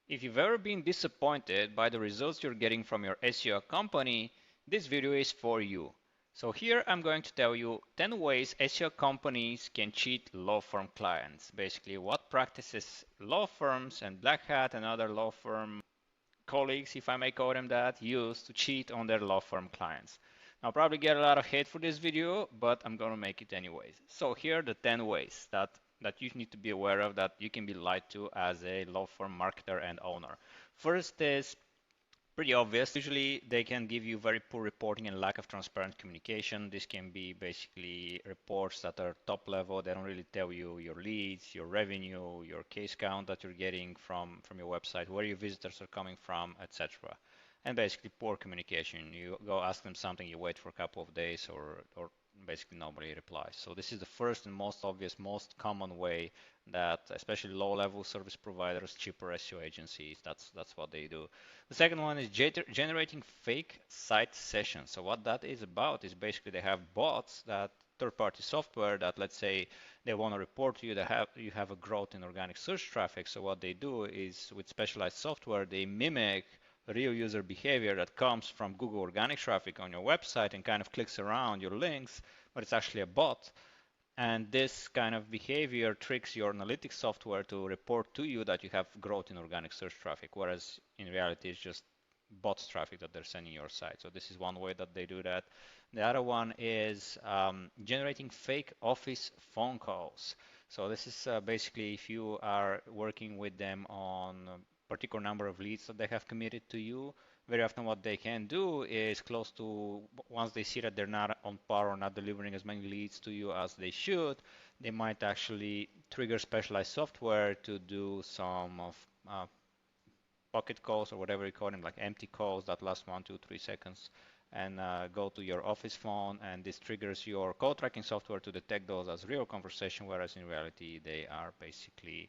If you've ever been disappointed by the results you're getting from your SEO company, this video is for you. So here I'm going to tell you 10 ways SEO companies can cheat law firm clients. Basically, what practices law firms and Black Hat and other law firm colleagues, if I may call them that, use to cheat on their law firm clients. I'll probably get a lot of hate for this video, but I'm gonna make it anyways. So here are the 10 ways that you need to be aware of that you can be lied to as a law firm marketer and owner. First is pretty obvious. Usually they can give you very poor reporting and lack of transparent communication. This can be basically reports that are top level. They don't really tell you your leads, your revenue, your case count that you're getting from your website, where your visitors are coming from, etc. And basically poor communication. You go ask them something, you wait for a couple of days or basically nobody replies. So this is the first and most obvious, most common way that especially low-level service providers, cheaper SEO agencies, that's what they do. The second one is generating fake site sessions. So what that is about is basically they have bots that third-party software that, let's say they want to report to you that you have a growth in organic search traffic. So what they do is with specialized software, they mimic real user behavior that comes from Google organic traffic on your website and kind of clicks around your links, but it's actually a bot. And this kind of behavior tricks your analytics software to report to you that you have growth in organic search traffic, whereas in reality it's just bots traffic that they're sending your site. So this is one way that they do that. The other one is generating fake office phone calls. So this is basically if you are working with them on a particular number of leads that they have committed to you, very often what they can do is close to, once they see that they're not on par or not delivering as many leads to you as they should, they might actually trigger specialized software to do some of pocket calls or whatever you call them, like empty calls that last 1, 2, 3 seconds, and go to your office phone, and this triggers your call tracking software to detect those as real conversation, whereas in reality they are basically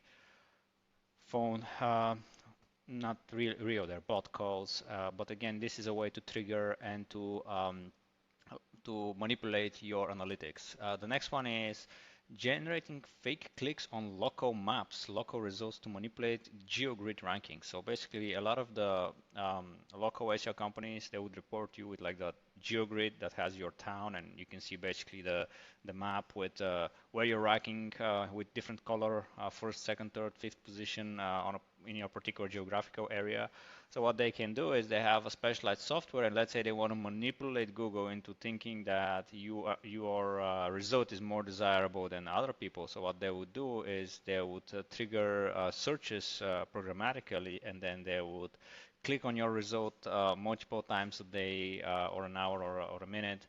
phone not real, they're bot calls. But again, this is a way to trigger and to manipulate your analytics. The next one is generating fake clicks on local maps, local results to manipulate GeoGrid ranking. So basically, a lot of the local SEO companies, they would report you with like the GeoGrid that has your town, and you can see basically the map with where you're ranking with different color, first, second, third, fifth position in your particular geographical area. So what they can do is they have a specialized software, and let's say they want to manipulate Google into thinking that your result is more desirable than other people. So what they would do is they would trigger searches programmatically, and then they would click on your result multiple times a day or an hour or a minute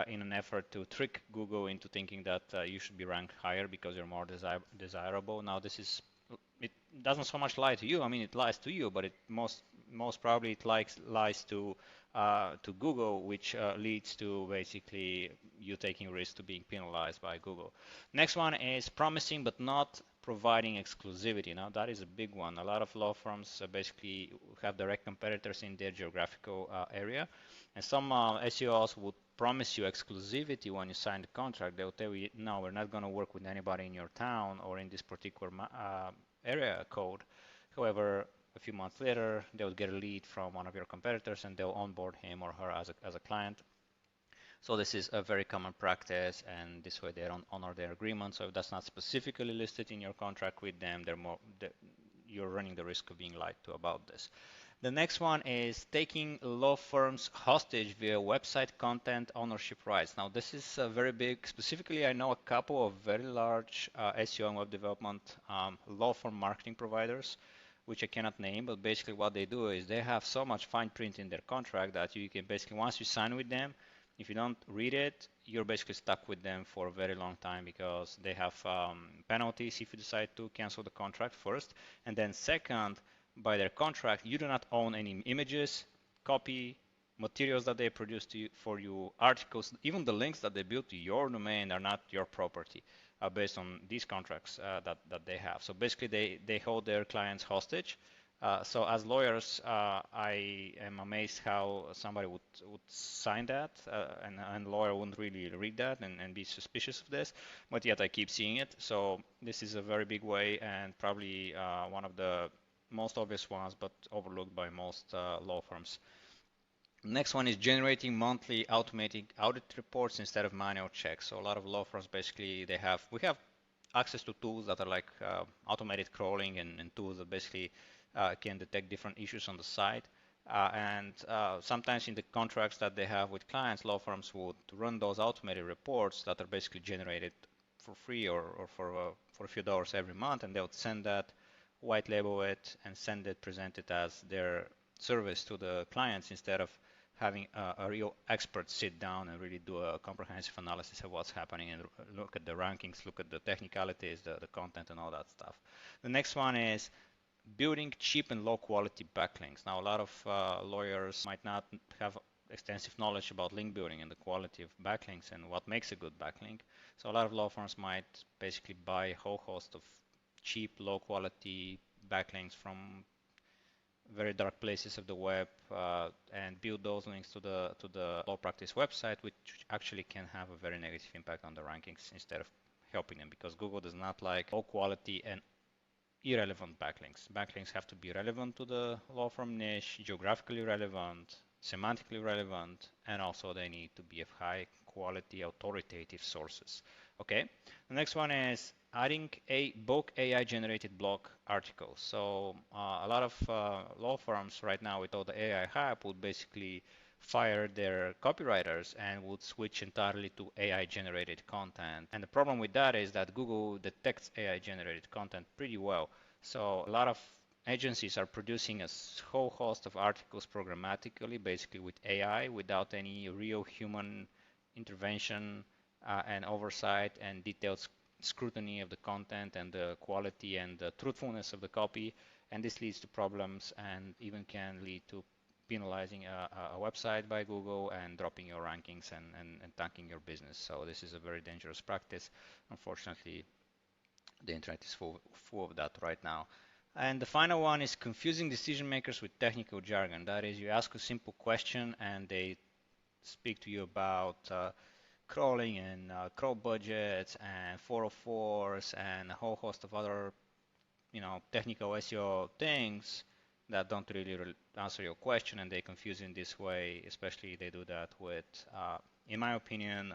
in an effort to trick Google into thinking that you should be ranked higher because you're more desirable. Now this is it doesn't so much lie to you. I mean, it lies to you, but it most probably it lies to Google, which leads to basically you taking risk to being penalized by Google. Next one is promising but not providing exclusivity. Now that is a big one. A lot of law firms basically have direct competitors in their geographical area, and some SEOs would promise you exclusivity when you sign the contract. They'll tell you, no, we're not going to work with anybody in your town or in this particular area code. However, a few months later, they'll get a lead from one of your competitors and they'll onboard him or her as a client. So this is a very common practice, and this way they don't honor their agreement. So if that's not specifically listed in your contract with them, you're running the risk of being lied to about this. The next one is taking law firms hostage via website content ownership rights. Now this is very big. Specifically, I know a couple of very large SEO and web development law firm marketing providers, which I cannot name, but basically what they do is they have so much fine print in their contract that you can basically, once you sign with them, if you don't read it, you're basically stuck with them for a very long time because they have penalties if you decide to cancel the contract first. And then second, by their contract, you do not own any images, copy, materials that they produce for you, articles, even the links that they build to your domain are not your property based on these contracts that they have. So basically, they hold their clients hostage. So as lawyers, I am amazed how somebody would sign that, and a lawyer wouldn't really read that and be suspicious of this, but yet I keep seeing it. So this is a very big way, and probably one of the most obvious ones, but overlooked by most law firms. Next one is generating monthly automatic audit reports instead of manual checks. So a lot of law firms basically we have access to tools that are like automated crawling and tools that basically can detect different issues on the site. And sometimes in the contracts that they have with clients, law firms would run those automated reports that are basically generated for free or for a few dollars every month, and they would send that, white label it, and send it, present it as their service to the clients instead of having a real expert sit down and really do a comprehensive analysis of what's happening and look at the rankings, look at the technicalities, the content, and all that stuff. The next one is building cheap and low quality backlinks. Now, a lot of lawyers might not have extensive knowledge about link building and the quality of backlinks and what makes a good backlink. So a lot of law firms might basically buy a whole host of cheap, low quality backlinks from very dark places of the web and build those links to the law practice website, which actually can have a very negative impact on the rankings instead of helping them, because Google does not like low quality and irrelevant backlinks. Backlinks have to be relevant to the law firm niche, geographically relevant, semantically relevant, and also they need to be of high quality authoritative sources. Okay, the next one is adding bulk AI generated blog articles. So a lot of law firms right now with all the AI hype would basically fire their copywriters and would switch entirely to AI generated content. And the problem with that is that Google detects AI generated content pretty well. So a lot of agencies are producing a whole host of articles programmatically, basically with AI, without any real human intervention and oversight and detailed scrutiny of the content and the quality and the truthfulness of the copy. And this leads to problems and even can lead to penalizing a website by Google and dropping your rankings and tanking your business. So this is a very dangerous practice. Unfortunately, the internet is full of that right now. And the final one is confusing decision makers with technical jargon. That is, you ask a simple question and they speak to you about crawling and crawl budgets and 404s and a whole host of other, technical SEO things that don't really answer your question, and they confuse in this way. Especially they do that with, in my opinion,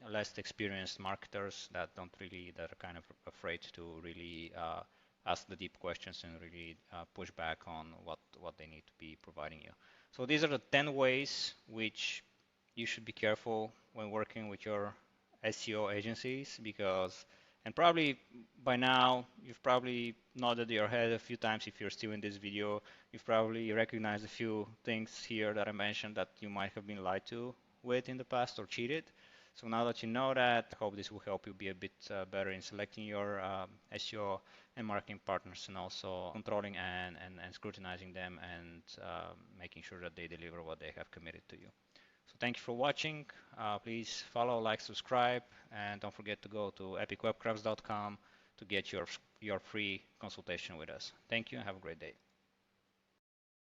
less experienced marketers that are kind of afraid to really ask the deep questions and really push back on what they need to be providing you. So these are the 10 ways which you should be careful when working with your SEO agencies, because, and probably by now you've probably nodded your head a few times if you're still in this video. You've probably recognized a few things here that I mentioned that you might have been lied to with in the past or cheated. So now that you know that, I hope this will help you be a bit better in selecting your SEO and marketing partners, and also controlling and scrutinizing them and making sure that they deliver what they have committed to you. So thank you for watching. Please follow, like, subscribe, and don't forget to go to epicwebcrafts.com to get your free consultation with us. Thank you and have a great day.